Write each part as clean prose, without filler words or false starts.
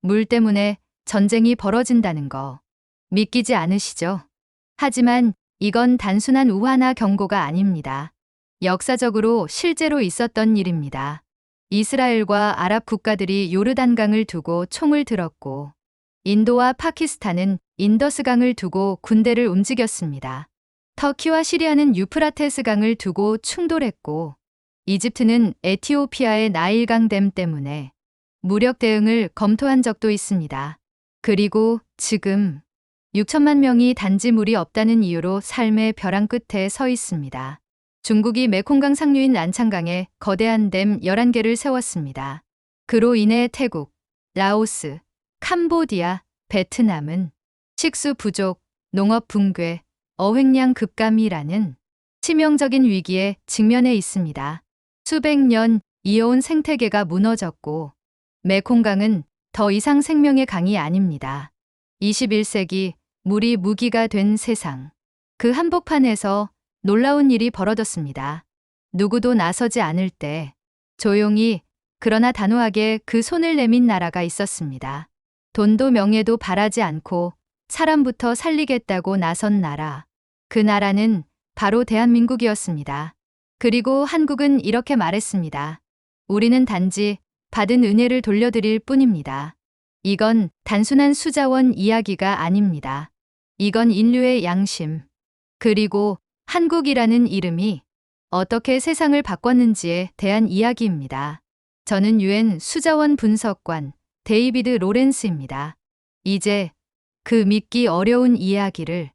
물 때문에 전쟁이 벌어진다는 거 믿기지 않으시죠? 하지만 이건 단순한 우화나 경고가 아닙니다. 역사적으로 실제로 있었던 일입니다. 이스라엘과 아랍 국가들이 요르단강을 두고 총을 들었고, 인도와 파키스탄은 인더스강을 두고 군대를 움직였습니다. 터키와 시리아는 유프라테스강을 두고 충돌했고, 이집트는 에티오피아의 나일강 댐 때문에 무력 대응을 검토한 적도 있습니다. 그리고 지금 6천만 명이 단지 물이 없다는 이유로 삶의 벼랑 끝에 서 있습니다. 중국이 메콩강 상류인 난창강에 거대한 댐 11개를 세웠습니다. 그로 인해 태국, 라오스, 캄보디아, 베트남은 식수 부족, 농업 붕괴, 어획량 급감이라는 치명적인 위기에 직면해 있습니다. 수백 년 이어온 생태계가 무너졌고, 메콩강은 더 이상 생명의 강이 아닙니다. 21세기 물이 무기가 된 세상. 그 한복판에서 놀라운 일이 벌어졌습니다. 누구도 나서지 않을 때 조용히 그러나 단호하게 그 손을 내민 나라가 있었습니다. 돈도 명예도 바라지 않고 사람부터 살리겠다고 나선 나라. 그 나라는 바로 대한민국이었습니다. 그리고 한국은 이렇게 말했습니다. 우리는 단지 받은 은혜를 돌려드릴 뿐입니다. 이건 단순한 수자원 이야기가 아닙니다. 이건 인류의 양심, 그리고 한국이라는 이름이 어떻게 세상을 바꿨는지에 대한 이야기입니다. 저는 UN 수자원 분석관 데이비드 로렌스입니다. 이제 그 믿기 어려운 이야기를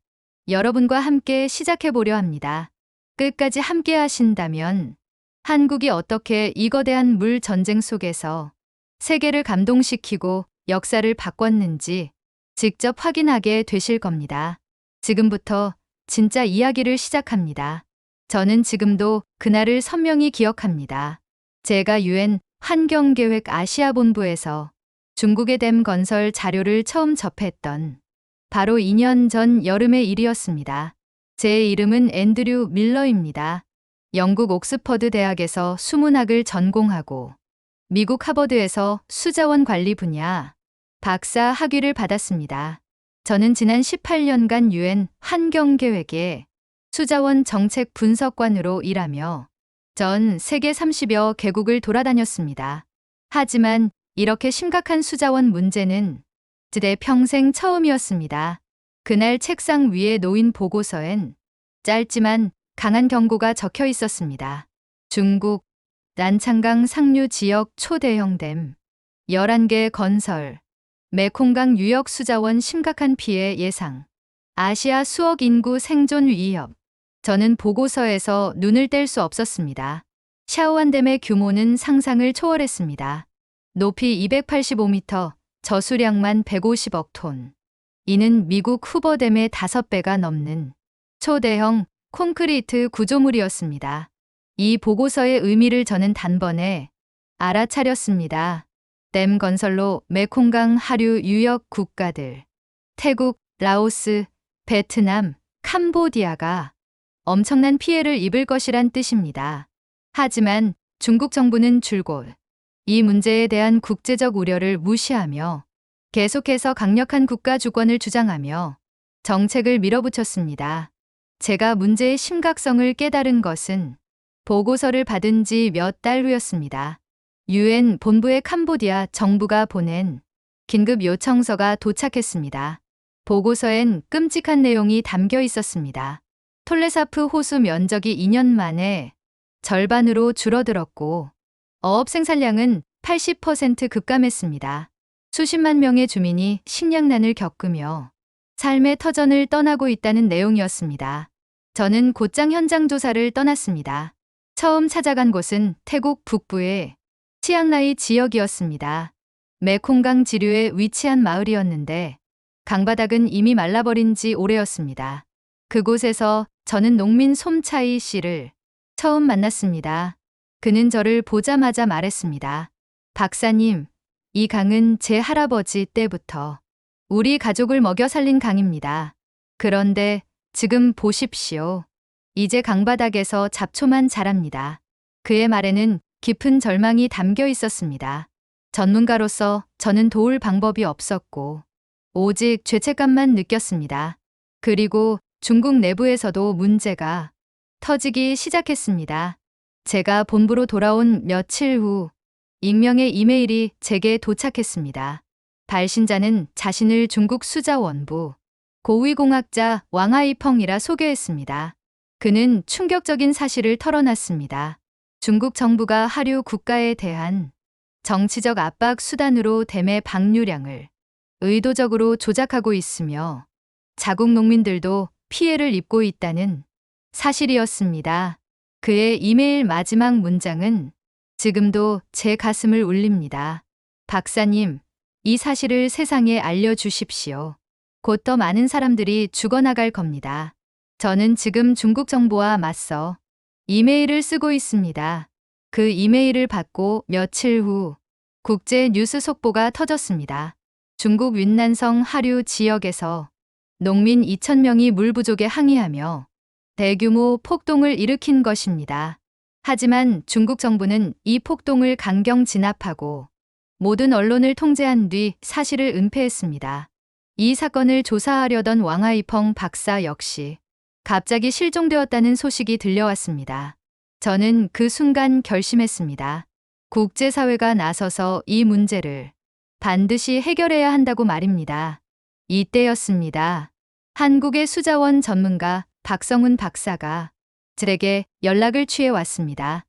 여러분과 함께 시작해 보려 합니다. 끝까지 함께 하신다면 한국이 어떻게 이 거대한 물 전쟁 속에서 세계를 감동시키고 역사를 바꿨는지 직접 확인하게 되실 겁니다. 지금부터 진짜 이야기를 시작합니다. 저는 지금도 그날을 선명히 기억합니다. 제가 UN 환경계획 아시아본부에서 중국의 댐 건설 자료를 처음 접했던 바로 2년 전 여름의 일이었습니다. 제 이름은 앤드류 밀러입니다. 영국 옥스퍼드 대학에서 수문학을 전공하고 미국 하버드에서 수자원 관리 분야 박사 학위를 받았습니다. 저는 지난 18년간 UN 환경계획의 수자원 정책 분석관으로 일하며 전 세계 30여 개국을 돌아다녔습니다. 하지만 이렇게 심각한 수자원 문제는 제 평생 처음이었습니다. 그날 책상 위에 놓인 보고서엔 짧지만 강한 경고가 적혀 있었습니다. 중국, 난창강 상류 지역 초대형 댐 11개 건설, 메콩강 유역 수자원 심각한 피해 예상, 아시아 수억 인구 생존 위협. 저는 보고서에서 눈을 뗄 수 없었습니다. 샤오안 댐의 규모는 상상을 초월했습니다. 높이 285m, 저수량만 150억 톤. 이는 미국 후버댐의 5배가 넘는 초대형 콘크리트 구조물이었습니다. 이 보고서의 의미를 저는 단번에 알아차렸습니다. 댐 건설로 메콩강 하류 유역 국가들, 태국, 라오스, 베트남, 캄보디아가 엄청난 피해를 입을 것이란 뜻입니다. 하지만 중국 정부는 줄곧 이 문제에 대한 국제적 우려를 무시하며 계속해서 강력한 국가 주권을 주장하며 정책을 밀어붙였습니다. 제가 문제의 심각성을 깨달은 것은 보고서를 받은 지 몇 달 후였습니다. UN 본부의 캄보디아 정부가 보낸 긴급 요청서가 도착했습니다. 보고서엔 끔찍한 내용이 담겨 있었습니다. 톨레사프 호수 면적이 2년 만에 절반으로 줄어들었고 어업 생산량은 80% 급감했습니다. 수십만 명의 주민이 식량난을 겪으며 삶의 터전을 떠나고 있다는 내용이었습니다. 저는 곧장 현장 조사를 떠났습니다. 처음 찾아간 곳은 태국 북부의 치앙라이 지역이었습니다. 메콩강 지류에 위치한 마을이었는데 강바닥은 이미 말라버린 지 오래였습니다. 그곳에서 저는 농민 솜차이 씨를 처음 만났습니다. 그는 저를 보자마자 말했습니다. 박사님, 이 강은 제 할아버지 때부터 우리 가족을 먹여 살린 강입니다. 그런데 지금 보십시오. 이제 강바닥에서 잡초만 자랍니다. 그의 말에는 깊은 절망이 담겨 있었습니다. 전문가로서 저는 도울 방법이 없었고 오직 죄책감만 느꼈습니다. 그리고 중국 내부에서도 문제가 터지기 시작했습니다. 제가 본부로 돌아온 며칠 후 익명의 이메일이 제게 도착했습니다. 발신자는 자신을 중국 수자원부 고위공학자 왕하이펑이라 소개했습니다. 그는 충격적인 사실을 털어놨습니다. 중국 정부가 하류 국가에 대한 정치적 압박 수단으로 댐의 방류량을 의도적으로 조작하고 있으며 자국 농민들도 피해를 입고 있다는 사실이었습니다. 그의 이메일 마지막 문장은 지금도 제 가슴을 울립니다. 박사님, 이 사실을 세상에 알려주십시오. 곧 더 많은 사람들이 죽어나갈 겁니다. 저는 지금 중국 정부와 맞서 이메일을 쓰고 있습니다. 그 이메일을 받고 며칠 후 국제 뉴스 속보가 터졌습니다. 중국 윈난성 하류 지역에서 농민 2,000명이 물 부족에 항의하며 대규모 폭동을 일으킨 것입니다. 하지만 중국 정부는 이 폭동을 강경 진압하고 모든 언론을 통제한 뒤 사실을 은폐했습니다. 이 사건을 조사하려던 왕하이펑 박사 역시 갑자기 실종되었다는 소식이 들려왔습니다. 저는 그 순간 결심했습니다. 국제사회가 나서서 이 문제를 반드시 해결해야 한다고 말입니다. 이때였습니다. 한국의 수자원 전문가 박성훈 박사가 저에게 연락을 취해 왔습니다.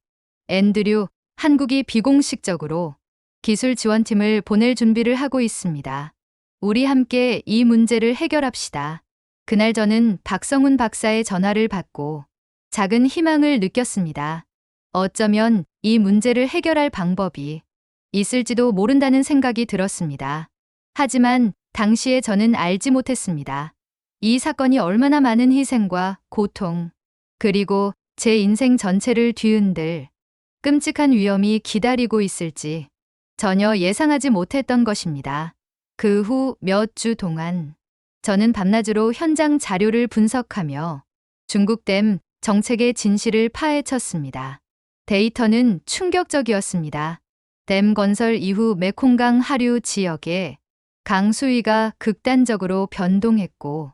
앤드류, 한국이 비공식적으로 기술 지원팀을 보낼 준비를 하고 있습니다. 우리 함께 이 문제를 해결합시다. 그날 저는 박성훈 박사의 전화를 받고 작은 희망을 느꼈습니다. 어쩌면 이 문제를 해결할 방법이 있을지도 모른다는 생각이 들었습니다. 하지만 당시에 저는 알지 못했습니다. 이 사건이 얼마나 많은 희생과 고통, 그리고 제 인생 전체를 뒤흔들 끔찍한 위험이 기다리고 있을지 전혀 예상하지 못했던 것입니다. 그 후 몇 주 동안 저는 밤낮으로 현장 자료를 분석하며 중국 댐 정책의 진실을 파헤쳤습니다. 데이터는 충격적이었습니다. 댐 건설 이후 메콩강 하류 지역에 강 수위가 극단적으로 변동했고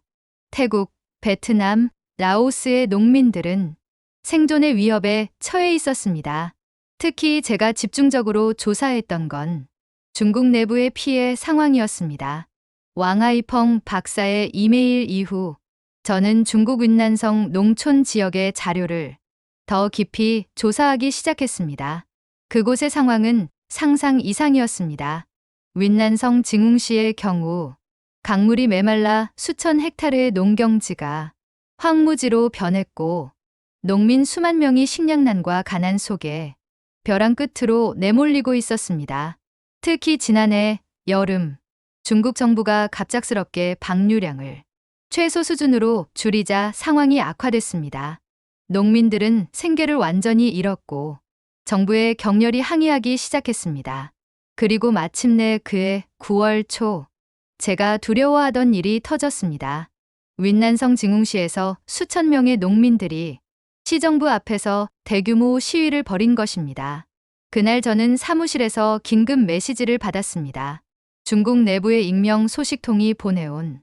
태국, 베트남, 라오스의 농민들은 생존의 위협에 처해 있었습니다. 특히 제가 집중적으로 조사했던 건 중국 내부의 피해 상황이었습니다. 왕하이펑 박사의 이메일 이후 저는 중국 윈난성 농촌 지역의 자료를 더 깊이 조사하기 시작했습니다. 그곳의 상황은 상상 이상이었습니다. 윈난성 징웅시의 경우 강물이 메말라 수천 헥타르의 농경지가 황무지로 변했고 농민 수만 명이 식량난과 가난 속에 벼랑 끝으로 내몰리고 있었습니다. 특히 지난해 여름 중국 정부가 갑작스럽게 방류량을 최소 수준으로 줄이자 상황이 악화됐습니다. 농민들은 생계를 완전히 잃었고 정부에 격렬히 항의하기 시작했습니다. 그리고 마침내 그해 9월 초 제가 두려워하던 일이 터졌습니다. 윈난성 징웅시에서 수천 명의 농민들이 시정부 앞에서 대규모 시위를 벌인 것입니다. 그날 저는 사무실에서 긴급 메시지를 받았습니다. 중국 내부의 익명 소식통이 보내온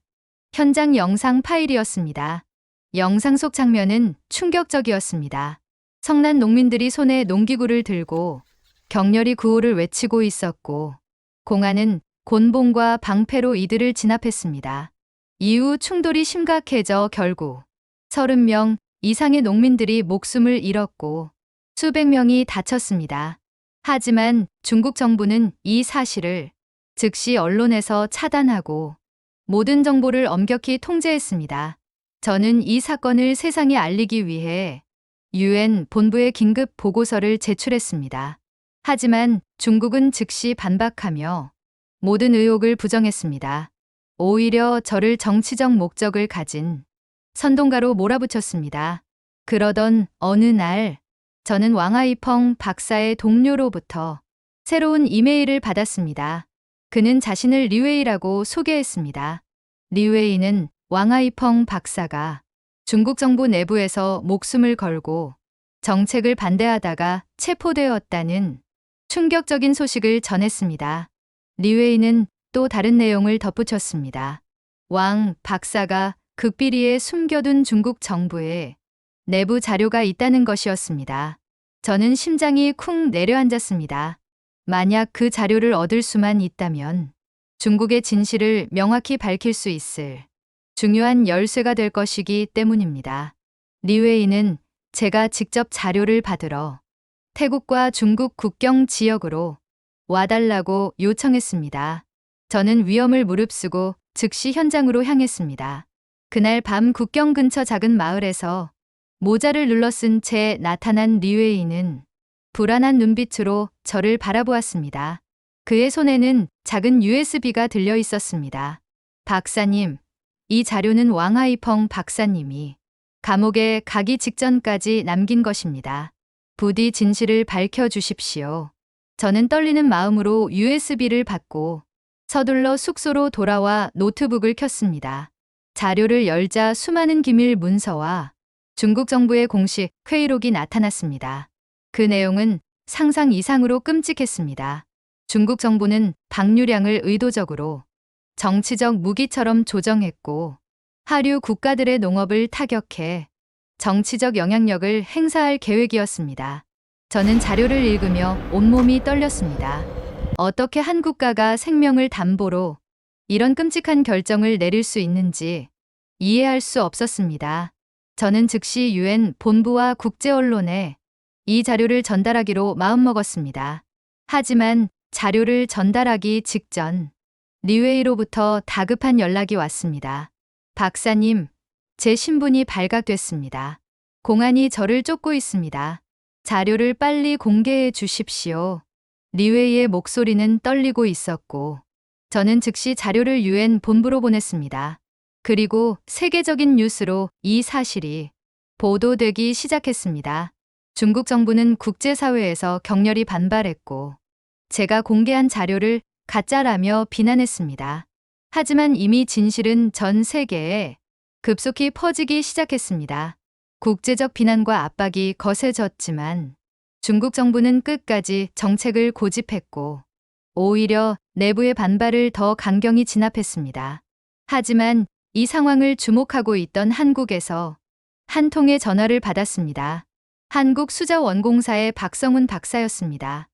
현장 영상 파일이었습니다. 영상 속 장면은 충격적이었습니다. 성난 농민들이 손에 농기구를 들고 격렬히 구호를 외치고 있었고 공안은 곤봉과 방패로 이들을 진압했습니다. 이후 충돌이 심각해져 결국 30명 이상의 농민들이 목숨을 잃었고 수백 명이 다쳤습니다. 하지만 중국 정부는 이 사실을 즉시 언론에서 차단하고 모든 정보를 엄격히 통제했습니다. 저는 이 사건을 세상에 알리기 위해 UN 본부에 긴급 보고서를 제출했습니다. 하지만 중국은 즉시 반박하며 모든 의혹을 부정했습니다. 오히려 저를 정치적 목적을 가진 선동가로 몰아붙였습니다. 그러던 어느 날 저는 왕하이펑 박사의 동료로부터 새로운 이메일을 받았습니다. 그는 자신을 리웨이라고 소개했습니다. 리웨이는 왕하이펑 박사가 중국 정부 내부에서 목숨을 걸고 정책을 반대하다가 체포되었다는 충격적인 소식을 전했습니다. 리웨이는 또 다른 내용을 덧붙였습니다. 왕 박사가 극비리에 숨겨둔 중국 정부에 내부 자료가 있다는 것이었습니다. 저는 심장이 쿵 내려앉았습니다. 만약 그 자료를 얻을 수만 있다면 중국의 진실을 명확히 밝힐 수 있을 중요한 열쇠가 될 것이기 때문입니다. 리웨이는 제가 직접 자료를 받으러 태국과 중국 국경 지역으로 와달라고 요청했습니다. 저는 위험을 무릅쓰고 즉시 현장으로 향했습니다. 그날 밤 국경 근처 작은 마을에서 모자를 눌러 쓴 채 나타난 리웨이는 불안한 눈빛으로 저를 바라보았습니다. 그의 손에는 작은 USB가 들려 있었습니다. 박사님, 이 자료는 왕하이펑 박사님이 감옥에 가기 직전까지 남긴 것입니다. 부디 진실을 밝혀주십시오. 저는 떨리는 마음으로 USB를 받고 서둘러 숙소로 돌아와 노트북을 켰습니다. 자료를 열자 수많은 기밀 문서와 중국 정부의 공식 회의록이 나타났습니다. 그 내용은 상상 이상으로 끔찍했습니다. 중국 정부는 방류량을 의도적으로 정치적 무기처럼 조정했고 하류 국가들의 농업을 타격해 정치적 영향력을 행사할 계획이었습니다. 저는 자료를 읽으며 온몸이 떨렸습니다. 어떻게 한 국가가 생명을 담보로 이런 끔찍한 결정을 내릴 수 있는지 이해할 수 없었습니다. 저는 즉시 UN 본부와 국제 언론에 이 자료를 전달하기로 마음먹었습니다. 하지만 자료를 전달하기 직전 리웨이로부터 다급한 연락이 왔습니다. 박사님, 제 신분이 발각됐습니다. 공안이 저를 쫓고 있습니다. 자료를 빨리 공개해 주십시오. 리웨이의 목소리는 떨리고 있었고 저는 즉시 자료를 UN 본부로 보냈습니다. 그리고 세계적인 뉴스로 이 사실이 보도되기 시작했습니다. 중국 정부는 국제사회에서 격렬히 반발했고 제가 공개한 자료를 가짜라며 비난했습니다. 하지만 이미 진실은 전 세계에 급속히 퍼지기 시작했습니다. 국제적 비난과 압박이 거세졌지만 중국 정부는 끝까지 정책을 고집했고 오히려 내부의 반발을 더 강경히 진압했습니다. 하지만 이 상황을 주목하고 있던 한국에서 한 통의 전화를 받았습니다. 한국수자원공사의 박성훈 박사였습니다.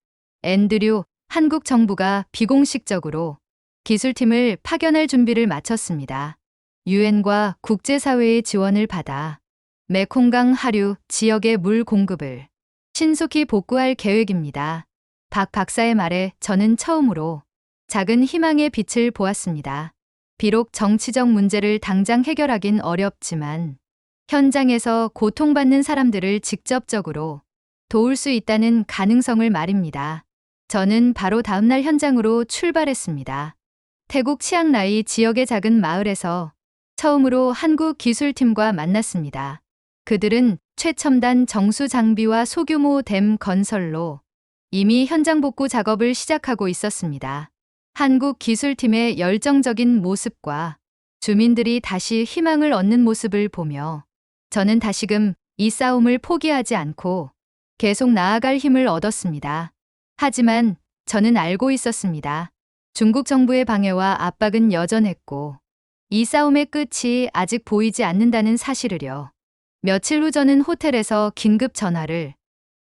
앤드류, 한국 정부가 비공식적으로 기술팀을 파견할 준비를 마쳤습니다. 유엔과 국제사회의 지원을 받아 메콩강 하류 지역의 물 공급을 신속히 복구할 계획입니다. 박 박사의 말에 저는 처음으로 작은 희망의 빛을 보았습니다. 비록 정치적 문제를 당장 해결하긴 어렵지만 현장에서 고통받는 사람들을 직접적으로 도울 수 있다는 가능성을 말입니다. 저는 바로 다음날 현장으로 출발했습니다. 태국 치앙라이 지역의 작은 마을에서 처음으로 한국 기술팀과 만났습니다. 그들은 최첨단 정수 장비와 소규모 댐 건설로 이미 현장 복구 작업을 시작하고 있었습니다. 한국 기술팀의 열정적인 모습과 주민들이 다시 희망을 얻는 모습을 보며 저는 다시금 이 싸움을 포기하지 않고 계속 나아갈 힘을 얻었습니다. 하지만 저는 알고 있었습니다. 중국 정부의 방해와 압박은 여전했고 이 싸움의 끝이 아직 보이지 않는다는 사실을요. 며칠 후 저는 호텔에서 긴급 전화를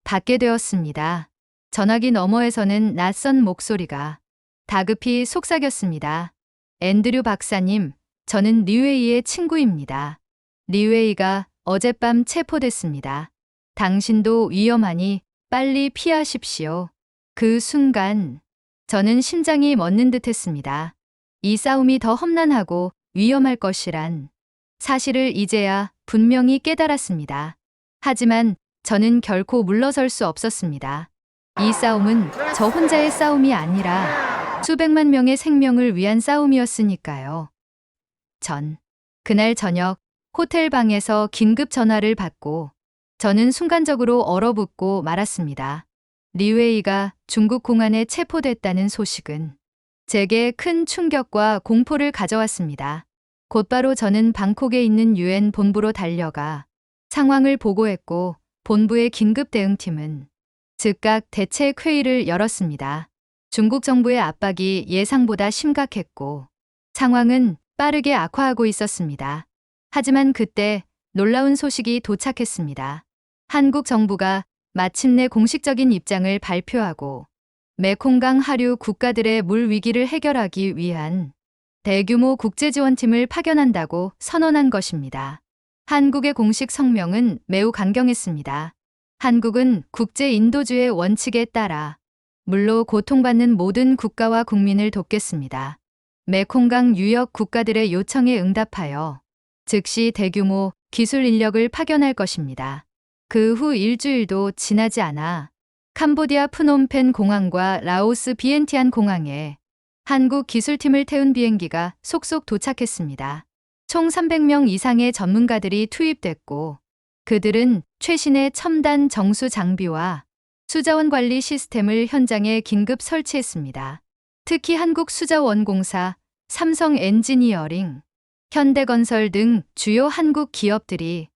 받게 되었습니다. 전화기 너머에서는 낯선 목소리가 다급히 속삭였습니다. 앤드류 박사님, 저는 리웨이의 친구입니다. 리웨이가 어젯밤 체포됐습니다. 당신도 위험하니 빨리 피하십시오. 그 순간 저는 심장이 멎는 듯 했습니다. 이 싸움이 더 험난하고 위험할 것이란 사실을 이제야 분명히 깨달았습니다. 하지만 저는 결코 물러설 수 없었습니다. 이 싸움은 저 혼자의 싸움이 아니라 수백만 명의 생명을 위한 싸움이었으니까요. 그날 저녁 호텔 방에서 긴급 전화를 받고 저는 순간적으로 얼어붙고 말았습니다. 리웨이가 중국 공안에 체포됐다는 소식은 제게 큰 충격과 공포를 가져왔습니다. 곧바로 저는 방콕에 있는 유엔 본부로 달려가 상황을 보고했고 본부의 긴급 대응팀은 즉각 대책 회의를 열었습니다. 중국 정부의 압박이 예상보다 심각했고 상황은 빠르게 악화하고 있었습니다. 하지만 그때 놀라운 소식이 도착했습니다. 한국 정부가 마침내 공식적인 입장을 발표하고 메콩강 하류 국가들의 물 위기를 해결하기 위한 대규모 국제지원팀을 파견한다고 선언한 것입니다. 한국의 공식 성명은 매우 강경했습니다. 한국은 국제 인도주의 원칙에 따라 물로 고통받는 모든 국가와 국민을 돕겠습니다. 메콩강 유역 국가들의 요청에 응답하여 즉시 대규모 기술 인력을 파견할 것입니다. 그 후 일주일도 지나지 않아 캄보디아 프놈펜 공항과 라오스 비엔티안 공항에 한국 기술팀을 태운 비행기가 속속 도착했습니다. 총 300명 이상의 전문가들이 투입됐고 그들은 최신의 첨단 정수 장비와 수자원 관리 시스템을 현장에 긴급 설치했습니다. 특히 한국수자원공사, 삼성엔지니어링, 현대건설 등 주요 한국 기업들이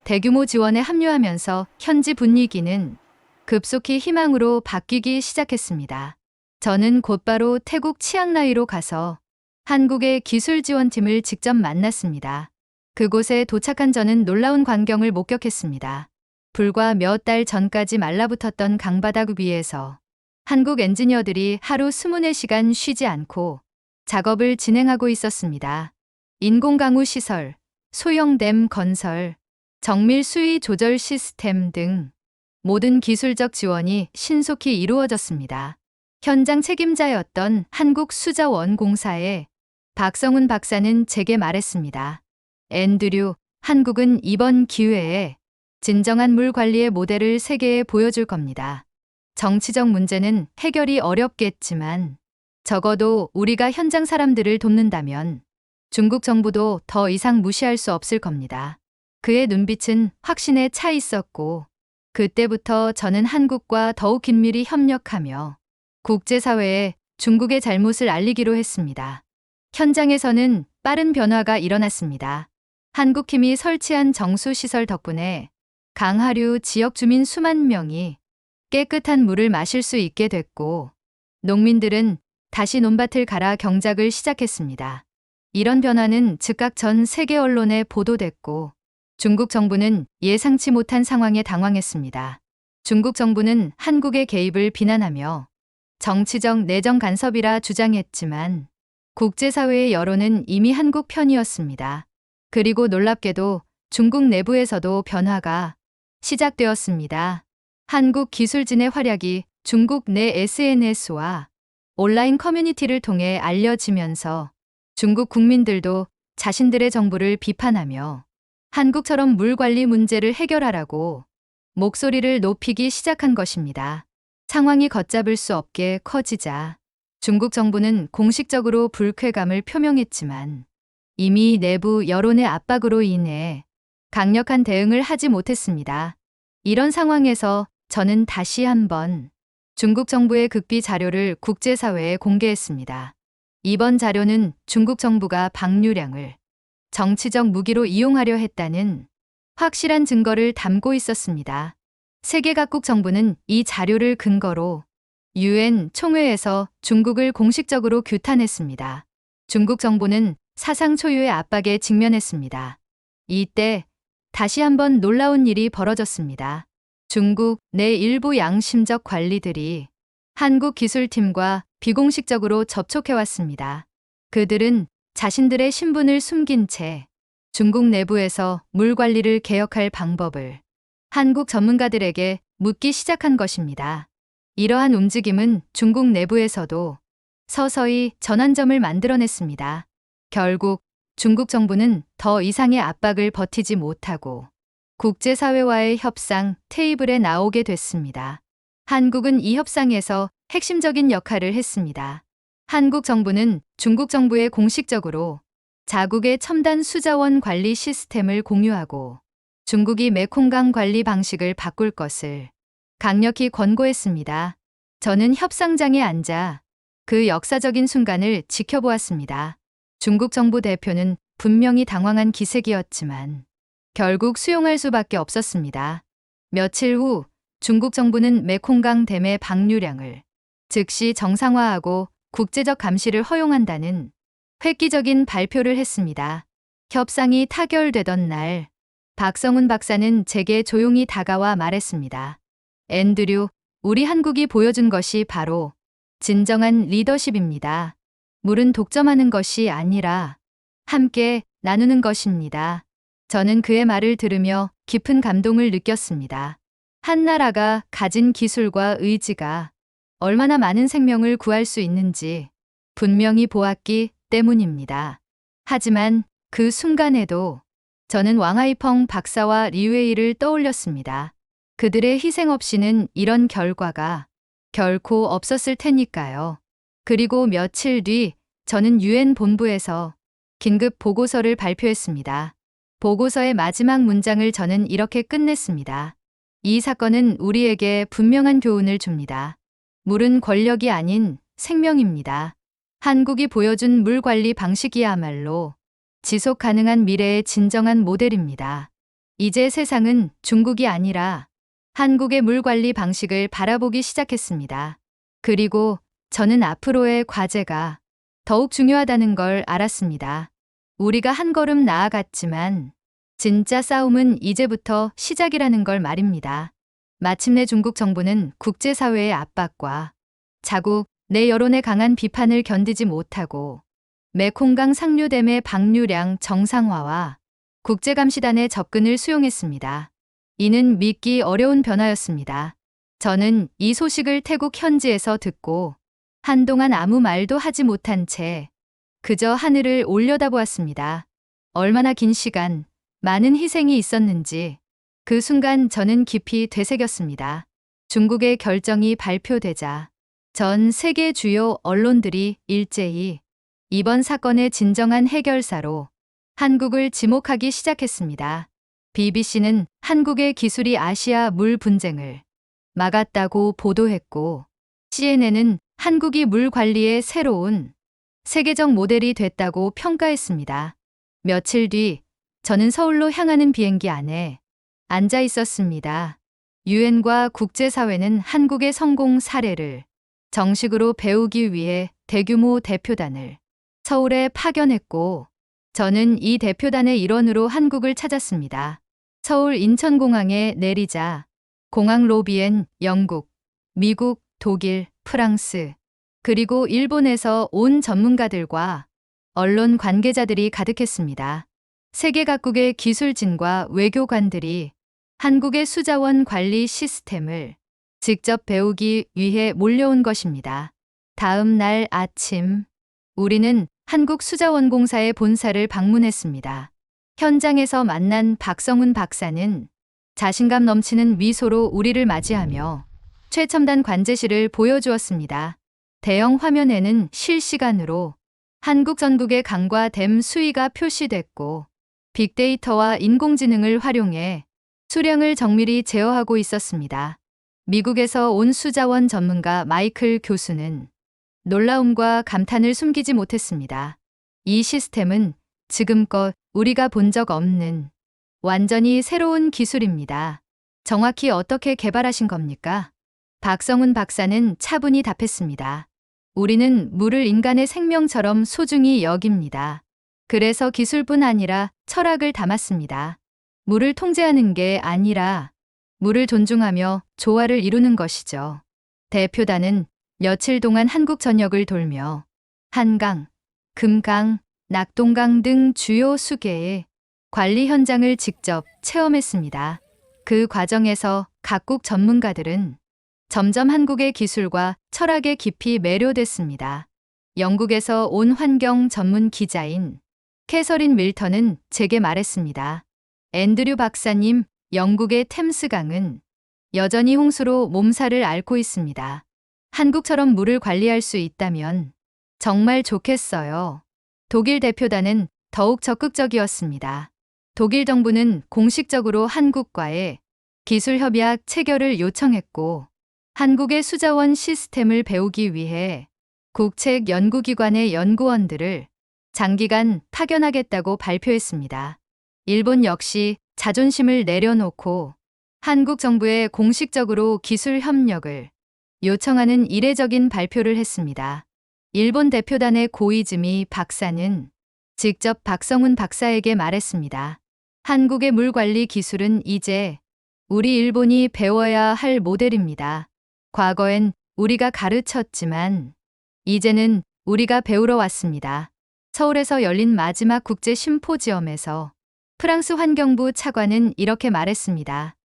대규모 지원에 합류하면서 현지 분위기는 급속히 희망으로 바뀌기 시작했습니다. 저는 곧바로 태국 치앙라이로 가서 한국의 기술 지원팀을 직접 만났습니다. 그곳에 도착한 저는 놀라운 광경을 목격했습니다. 불과 몇 달 전까지 말라붙었던 강바닥 위에서 한국 엔지니어들이 하루 24시간 쉬지 않고 작업을 진행하고 있었습니다. 인공강우 시설, 소형댐 건설, 정밀 수위 조절 시스템 등 모든 기술적 지원이 신속히 이루어졌습니다. 현장 책임자였던 한국수자원공사의 박성훈 박사는 제게 말했습니다. 앤드류, 한국은 이번 기회에 진정한 물 관리의 모델을 세계에 보여줄 겁니다. 정치적 문제는 해결이 어렵겠지만 적어도 우리가 현장 사람들을 돕는다면 중국 정부도 더 이상 무시할 수 없을 겁니다. 그의 눈빛은 확신에 차 있었고 그때부터 저는 한국과 더욱 긴밀히 협력하며 국제사회에 중국의 잘못을 알리기로 했습니다. 현장에서는 빠른 변화가 일어났습니다. 한국힘이 설치한 정수시설 덕분에 강하류 지역 주민 수만 명이 깨끗한 물을 마실 수 있게 됐고 농민들은 다시 논밭을 갈아 경작을 시작했습니다. 이런 변화는 즉각 전 세계 언론에 보도됐고 중국 정부는 예상치 못한 상황에 당황했습니다. 중국 정부는 한국의 개입을 비난하며 정치적 내정 간섭이라 주장했지만 국제사회의 여론은 이미 한국 편이었습니다. 그리고 놀랍게도 중국 내부에서도 변화가 시작되었습니다. 한국 기술진의 활약이 중국 내 SNS와 온라인 커뮤니티를 통해 알려지면서 중국 국민들도 자신들의 정부를 비판하며 한국처럼 물 관리 문제를 해결하라고 목소리를 높이기 시작한 것입니다. 상황이 걷잡을 수 없게 커지자 중국 정부는 공식적으로 불쾌감을 표명했지만 이미 내부 여론의 압박으로 인해 강력한 대응을 하지 못했습니다. 이런 상황에서 저는 다시 한번 중국 정부의 극비 자료를 국제사회에 공개했습니다. 이번 자료는 중국 정부가 방류량을 정치적 무기로 이용하려 했다는 확실한 증거를 담고 있었습니다. 세계 각국 정부는 이 자료를 근거로 UN 총회에서 중국을 공식적으로 규탄했습니다. 중국 정부는 사상 초유의 압박에 직면했습니다. 이때 다시 한번 놀라운 일이 벌어졌습니다. 중국 내 일부 양심적 관리들이 한국 기술팀과 비공식적으로 접촉해왔습니다. 그들은 자신들의 신분을 숨긴 채 중국 내부에서 물 관리를 개혁할 방법을 한국 전문가들에게 묻기 시작한 것입니다. 이러한 움직임은 중국 내부에서도 서서히 전환점을 만들어냈습니다. 결국 중국 정부는 더 이상의 압박을 버티지 못하고 국제사회와의 협상 테이블에 나오게 됐습니다. 한국은 이 협상에서 핵심적인 역할을 했습니다. 한국 정부는 중국 정부에 공식적으로 자국의 첨단 수자원 관리 시스템을 공유하고 중국이 메콩강 관리 방식을 바꿀 것을 강력히 권고했습니다. 저는 협상장에 앉아 그 역사적인 순간을 지켜보았습니다. 중국 정부 대표는 분명히 당황한 기색이었지만 결국 수용할 수밖에 없었습니다. 며칠 후 중국 정부는 메콩강 댐의 방류량을 즉시 정상화하고 국제적 감시를 허용한다는 획기적인 발표를 했습니다. 협상이 타결되던 날, 박성훈 박사는 제게 조용히 다가와 말했습니다. 앤드류, 우리 한국이 보여준 것이 바로 진정한 리더십입니다. 물은 독점하는 것이 아니라 함께 나누는 것입니다. 저는 그의 말을 들으며 깊은 감동을 느꼈습니다. 한 나라가 가진 기술과 의지가 얼마나 많은 생명을 구할 수 있는지 분명히 보았기 때문입니다. 하지만 그 순간에도 저는 왕하이펑 박사와 리웨이를 떠올렸습니다. 그들의 희생 없이는 이런 결과가 결코 없었을 테니까요. 그리고 며칠 뒤 저는 유엔 본부에서 긴급 보고서를 발표했습니다. 보고서의 마지막 문장을 저는 이렇게 끝냈습니다. 이 사건은 우리에게 분명한 교훈을 줍니다. 물은 권력이 아닌 생명입니다. 한국이 보여준 물 관리 방식이야말로 지속 가능한 미래의 진정한 모델입니다. 이제 세상은 중국이 아니라 한국의 물 관리 방식을 바라보기 시작했습니다. 그리고 저는 앞으로의 과제가 더욱 중요하다는 걸 알았습니다. 우리가 한 걸음 나아갔지만 진짜 싸움은 이제부터 시작이라는 걸 말입니다. 마침내 중국 정부는 국제사회의 압박과 자국 내 여론의 강한 비판을 견디지 못하고 메콩강 상류댐의 방류량 정상화와 국제감시단의 접근을 수용했습니다. 이는 믿기 어려운 변화였습니다. 저는 이 소식을 태국 현지에서 듣고 한동안 아무 말도 하지 못한 채 그저 하늘을 올려다보았습니다. 얼마나 긴 시간, 많은 희생이 있었는지 그 순간 저는 깊이 되새겼습니다. 중국의 결정이 발표되자 전 세계 주요 언론들이 일제히 이번 사건의 진정한 해결사로 한국을 지목하기 시작했습니다. BBC는 한국의 기술이 아시아 물 분쟁을 막았다고 보도했고, CNN은 한국이 물 관리의 새로운 세계적 모델이 됐다고 평가했습니다. 며칠 뒤 저는 서울로 향하는 비행기 안에 앉아 있었습니다. 유엔과 국제사회는 한국의 성공 사례를 정식으로 배우기 위해 대규모 대표단을 서울에 파견했고, 저는 이 대표단의 일원으로 한국을 찾았습니다. 서울 인천공항에 내리자 공항 로비엔 영국, 미국, 독일, 프랑스, 그리고 일본에서 온 전문가들과 언론 관계자들이 가득했습니다. 세계 각국의 기술진과 외교관들이 한국의 수자원 관리 시스템을 직접 배우기 위해 몰려온 것입니다. 다음 날 아침, 우리는 한국수자원공사의 본사를 방문했습니다. 현장에서 만난 박성훈 박사는 자신감 넘치는 미소로 우리를 맞이하며 최첨단 관제실을 보여주었습니다. 대형 화면에는 실시간으로 한국 전국의 강과 댐 수위가 표시됐고, 빅데이터와 인공지능을 활용해 수량을 정밀히 제어하고 있었습니다. 미국에서 온 수자원 전문가 마이클 교수는 놀라움과 감탄을 숨기지 못했습니다. 이 시스템은 지금껏 우리가 본 적 없는 완전히 새로운 기술입니다. 정확히 어떻게 개발하신 겁니까? 박성훈 박사는 차분히 답했습니다. 우리는 물을 인간의 생명처럼 소중히 여깁니다. 그래서 기술뿐 아니라 철학을 담았습니다. 물을 통제하는 게 아니라 물을 존중하며 조화를 이루는 것이죠. 대표단은 며칠 동안 한국 전역을 돌며 한강, 금강, 낙동강 등 주요 수계의 관리 현장을 직접 체험했습니다. 그 과정에서 각국 전문가들은 점점 한국의 기술과 철학에 깊이 매료됐습니다. 영국에서 온 환경 전문 기자인 캐서린 밀턴은 제게 말했습니다. 앤드류 박사님, 영국의 템스강은 여전히 홍수로 몸살을 앓고 있습니다. 한국처럼 물을 관리할 수 있다면 정말 좋겠어요. 독일 대표단은 더욱 적극적이었습니다. 독일 정부는 공식적으로 한국과의 기술협약 체결을 요청했고, 한국의 수자원 시스템을 배우기 위해 국책연구기관의 연구원들을 장기간 파견하겠다고 발표했습니다. 일본 역시 자존심을 내려놓고 한국 정부에 공식적으로 기술 협력을 요청하는 이례적인 발표를 했습니다. 일본 대표단의 고이즈미 박사는 직접 박성훈 박사에게 말했습니다. 한국의 물 관리 기술은 이제 우리 일본이 배워야 할 모델입니다. 과거엔 우리가 가르쳤지만 이제는 우리가 배우러 왔습니다. 서울에서 열린 마지막 국제 심포지엄에서 프랑스 환경부 차관은 이렇게 말했습니다.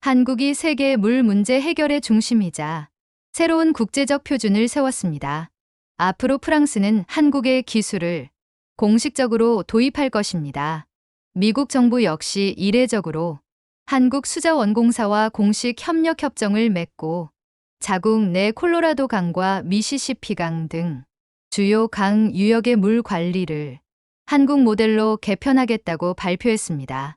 한국이 세계 물 문제 해결의 중심이자 새로운 국제적 표준을 세웠습니다. 앞으로 프랑스는 한국의 기술을 공식적으로 도입할 것입니다. 미국 정부 역시 이례적으로 한국수자원공사와 공식 협력 협정을 맺고 자국 내 콜로라도 강과 미시시피 강 등 주요 강 유역의 물 관리를 한국 모델로 개편하겠다고 발표했습니다.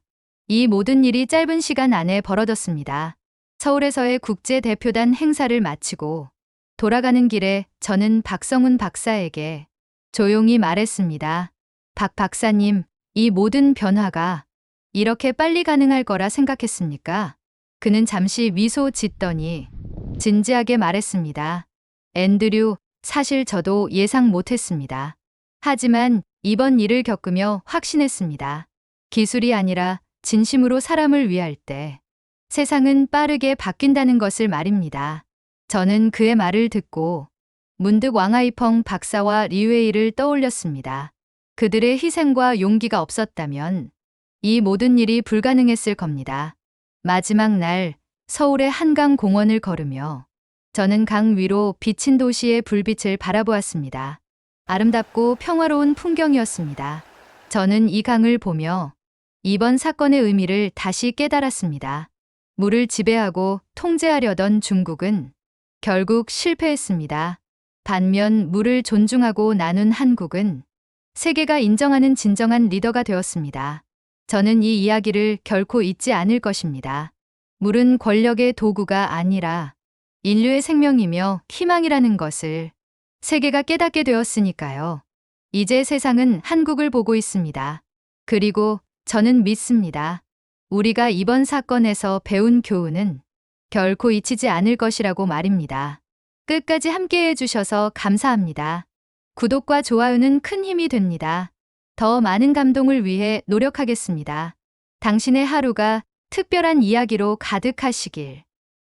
이 모든 일이 짧은 시간 안에 벌어졌습니다. 서울에서의 국제대표단 행사를 마치고 돌아가는 길에 저는 박성훈 박사에게 조용히 말했습니다. 박 박사님, 이 모든 변화가 이렇게 빨리 가능할 거라 생각했습니까? 그는 잠시 미소 짓더니 진지하게 말했습니다. 앤드류, 사실 저도 예상 못했습니다. 하지만 이번 일을 겪으며 확신했습니다. 기술이 아니라 진심으로 사람을 위할 때 세상은 빠르게 바뀐다는 것을 말입니다. 저는 그의 말을 듣고 문득 왕하이펑 박사와 리웨이를 떠올렸습니다. 그들의 희생과 용기가 없었다면 이 모든 일이 불가능했을 겁니다. 마지막 날 서울의 한강 공원을 걸으며 저는 강 위로 비친 도시의 불빛을 바라보았습니다. 아름답고 평화로운 풍경이었습니다. 저는 이 강을 보며 이번 사건의 의미를 다시 깨달았습니다. 물을 지배하고 통제하려던 중국은 결국 실패했습니다. 반면 물을 존중하고 나눈 한국은 세계가 인정하는 진정한 리더가 되었습니다. 저는 이 이야기를 결코 잊지 않을 것입니다. 물은 권력의 도구가 아니라 인류의 생명이며 희망이라는 것을 세계가 깨닫게 되었으니까요. 이제 세상은 한국을 보고 있습니다. 그리고 저는 믿습니다. 우리가 이번 사건에서 배운 교훈은 결코 잊히지 않을 것이라고 말입니다. 끝까지 함께해 주셔서 감사합니다. 구독과 좋아요는 큰 힘이 됩니다. 더 많은 감동을 위해 노력하겠습니다. 당신의 하루가 특별한 이야기로 가득하시길.